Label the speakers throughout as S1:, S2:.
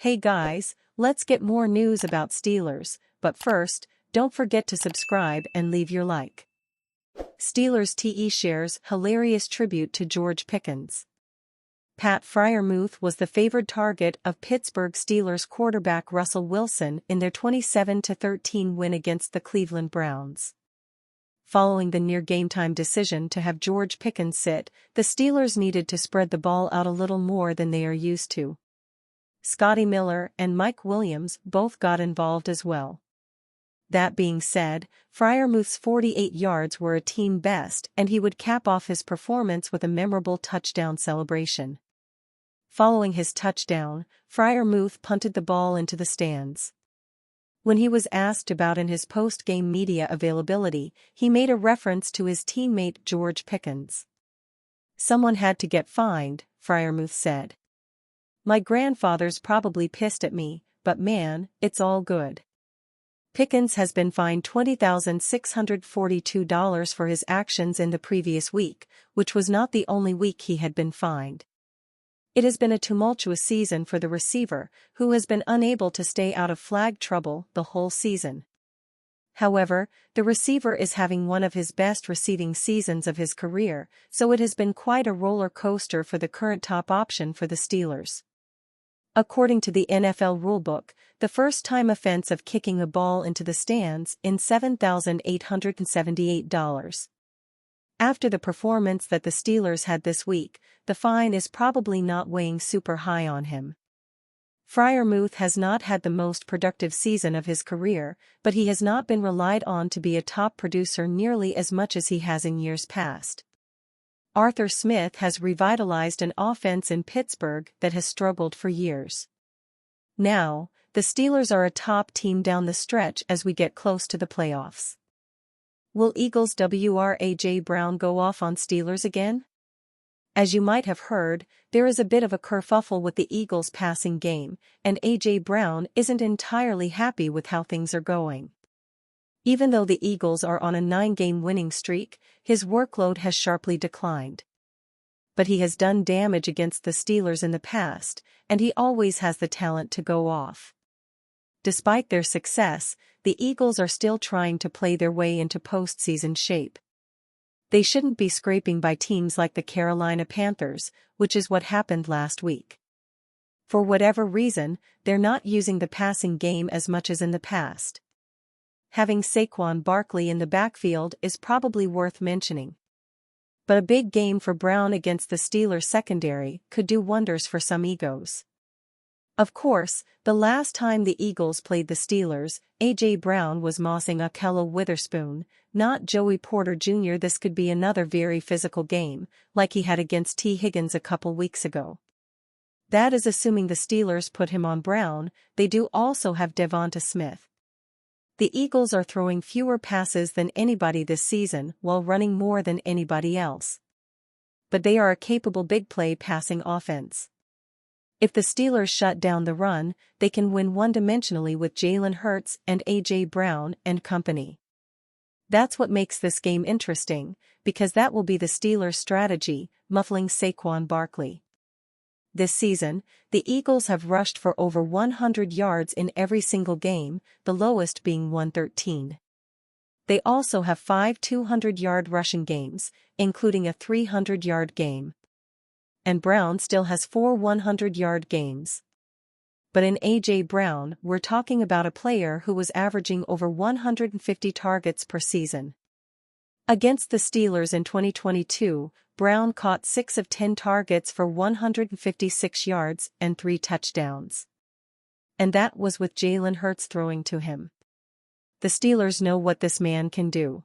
S1: Hey guys, let's get more news about Steelers, but first, don't forget to subscribe and leave your like. Steelers TE shares hilarious tribute to George Pickens. Pat Freiermuth was the favored target of Pittsburgh Steelers quarterback Russell Wilson in their 27-13 win against the Cleveland Browns. Following the near game-time decision to have George Pickens sit, the Steelers needed to spread the ball out a little more than they are used to. Scotty Miller and Mike Williams both got involved as well. That being said, Freiermuth's 48 yards were a team best and he would cap off his performance with a memorable touchdown celebration. Following his touchdown, Freiermuth punted the ball into the stands. When he was asked about in his post-game media availability, he made a reference to his teammate George Pickens. "Someone had to get fined," Freiermuth said. "My grandfather's probably pissed at me, but man, it's all good." Pickens has been fined $20,642 for his actions in the previous week, which was not the only week he had been fined. It has been a tumultuous season for the receiver, who has been unable to stay out of flag trouble the whole season. However, the receiver is having one of his best receiving seasons of his career, so it has been quite a roller coaster for the current top option for the Steelers. According to the NFL rulebook, the first-time offense of kicking a ball into the stands in $7,878. After the performance that the Steelers had this week, the fine is probably not weighing super high on him. Freiermuth has not had the most productive season of his career, but he has not been relied on to be a top producer nearly as much as he has in years past. Arthur Smith has revitalized an offense in Pittsburgh that has struggled for years. Now, the Steelers are a top team down the stretch as we get close to the playoffs. Will Eagles WR A.J. Brown go off on Steelers again? As you might have heard, there is a bit of a kerfuffle with the Eagles' passing game, and A.J. Brown isn't entirely happy with how things are going. Even though the Eagles are on a 9-game winning streak, his workload has sharply declined. But he has done damage against the Steelers in the past, and he always has the talent to go off. Despite their success, the Eagles are still trying to play their way into postseason shape. They shouldn't be scraping by teams like the Carolina Panthers, which is what happened last week. For whatever reason, they're not using the passing game as much as in the past. Having Saquon Barkley in the backfield is probably worth mentioning. But a big game for Brown against the Steelers secondary could do wonders for some egos. Of course, the last time the Eagles played the Steelers, A.J. Brown was mossing Ahkello Witherspoon, not Joey Porter Jr. This could be another very physical game, like he had against T. Higgins a couple weeks ago. That is assuming the Steelers put him on Brown. They do also have Devonta Smith. The Eagles are throwing fewer passes than anybody this season while running more than anybody else. But they are a capable big play passing offense. If the Steelers shut down the run, they can win one-dimensionally with Jalen Hurts and A.J. Brown and company. That's what makes this game interesting, because that will be the Steelers' strategy, muffling Saquon Barkley. This season, the Eagles have rushed for over 100 yards in every single game, the lowest being 113. They also have 5 200-yard rushing games, including a 300-yard game. And Brown still has 4 100-yard games. But in A.J. Brown, we're talking about a player who was averaging over 150 targets per season. Against the Steelers in 2022, Brown caught 6 of 10 targets for 156 yards and 3 touchdowns. And that was with Jalen Hurts throwing to him. The Steelers know what this man can do.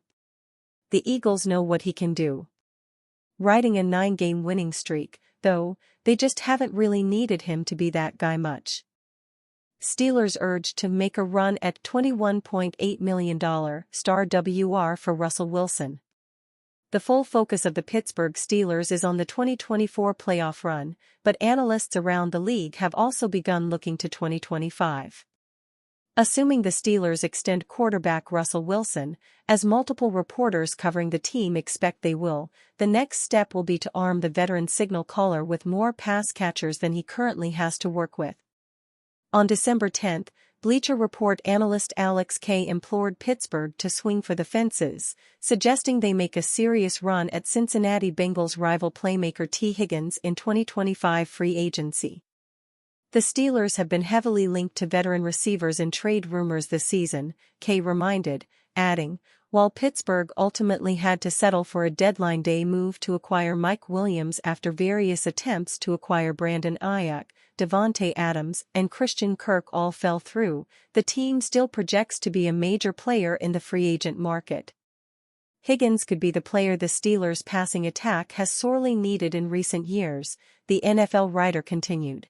S1: The Eagles know what he can do. Riding a 9-game winning streak, though, they just haven't really needed him to be that guy much. Steelers urged to make a run at $21.8 million star WR for Russell Wilson. The full focus of the Pittsburgh Steelers is on the 2024 playoff run, but analysts around the league have also begun looking to 2025. Assuming the Steelers extend quarterback Russell Wilson, as multiple reporters covering the team expect they will, the next step will be to arm the veteran signal caller with more pass catchers than he currently has to work with. On December 10, Bleacher Report analyst Alex Kay implored Pittsburgh to swing for the fences, suggesting they make a serious run at Cincinnati Bengals rival playmaker Tee Higgins in 2025 free agency. The Steelers have been heavily linked to veteran receivers in trade rumors this season, Kay reminded, adding, while Pittsburgh ultimately had to settle for a deadline day move to acquire Mike Williams after various attempts to acquire Brandon Ayuk, Davante Adams, and Christian Kirk all fell through, the team still projects to be a major player in the free agent market. Higgins could be the player the Steelers' passing attack has sorely needed in recent years, the NFL writer continued.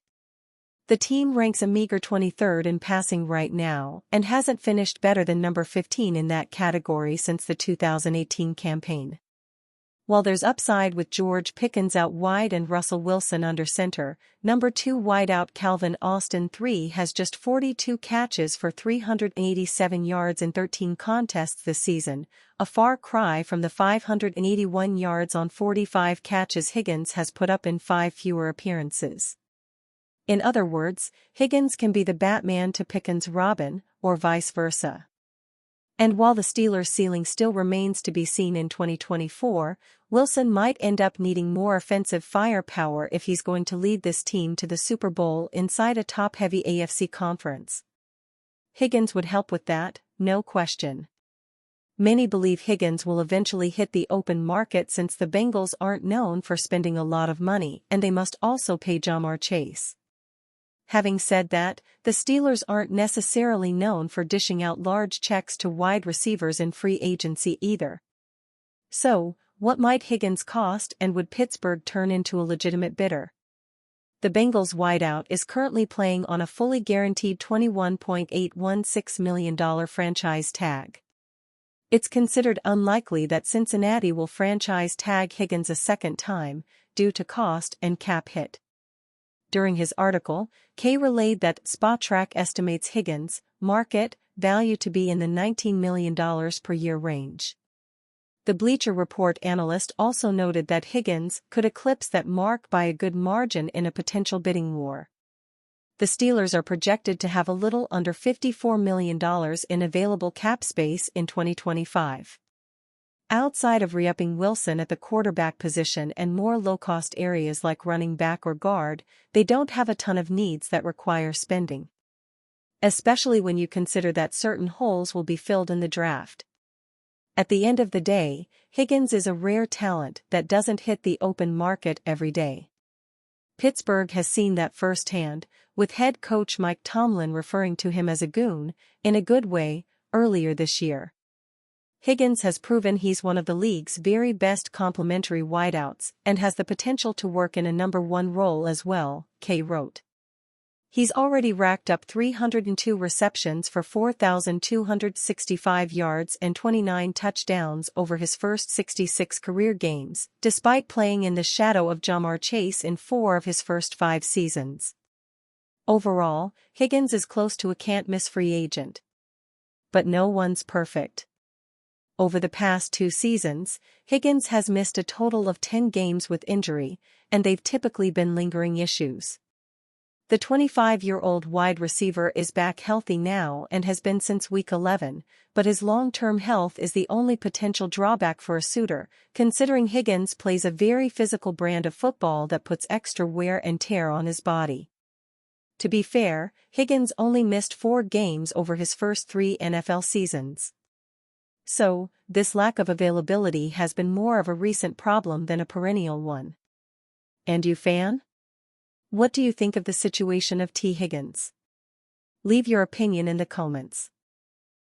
S1: The team ranks a meager 23rd in passing right now and hasn't finished better than number 15 in that category since the 2018 campaign. While there's upside with George Pickens out wide and Russell Wilson under center, number 2 wideout Calvin Austin III has just 42 catches for 387 yards in 13 contests this season, a far cry from the 581 yards on 45 catches Higgins has put up in 5 fewer appearances. In other words, Higgins can be the Batman to Pickens' Robin, or vice versa. And while the Steelers' ceiling still remains to be seen in 2024, Wilson might end up needing more offensive firepower if he's going to lead this team to the Super Bowl inside a top-heavy AFC conference. Higgins would help with that, no question. Many believe Higgins will eventually hit the open market since the Bengals aren't known for spending a lot of money and they must also pay Ja'Marr Chase. Having said that, the Steelers aren't necessarily known for dishing out large checks to wide receivers in free agency either. So, what might Higgins cost and would Pittsburgh turn into a legitimate bidder? The Bengals wideout is currently playing on a fully guaranteed $21.816 million franchise tag. It's considered unlikely that Cincinnati will franchise tag Higgins a second time, due to cost and cap hit. During his article, Kay relayed that Spotrac estimates Higgins' market value to be in the $19 million per year range. The Bleacher Report analyst also noted that Higgins could eclipse that mark by a good margin in a potential bidding war. The Steelers are projected to have a little under $54 million in available cap space in 2025. Outside of re-upping Wilson at the quarterback position and more low-cost areas like running back or guard, they don't have a ton of needs that require spending. Especially when you consider that certain holes will be filled in the draft. At the end of the day, Higgins is a rare talent that doesn't hit the open market every day. Pittsburgh has seen that firsthand, with head coach Mike Tomlin referring to him as a goon, in a good way, earlier this year. Higgins has proven he's one of the league's very best complementary wideouts and has the potential to work in a number 1 role as well, Kay wrote. He's already racked up 302 receptions for 4,265 yards and 29 touchdowns over his first 66 career games, despite playing in the shadow of Ja'Marr Chase in 4 of his first 5 seasons. Overall, Higgins is close to a can't-miss free agent. But no one's perfect. Over the past 2 seasons, Higgins has missed a total of 10 games with injury, and they've typically been lingering issues. The 25-year-old wide receiver is back healthy now and has been since Week 11, but his long-term health is the only potential drawback for a suitor, considering Higgins plays a very physical brand of football that puts extra wear and tear on his body. To be fair, Higgins only missed 4 games over his first 3 NFL seasons. So, this lack of availability has been more of a recent problem than a perennial one. And you fan? What do you think of the situation of Tee Higgins? Leave your opinion in the comments.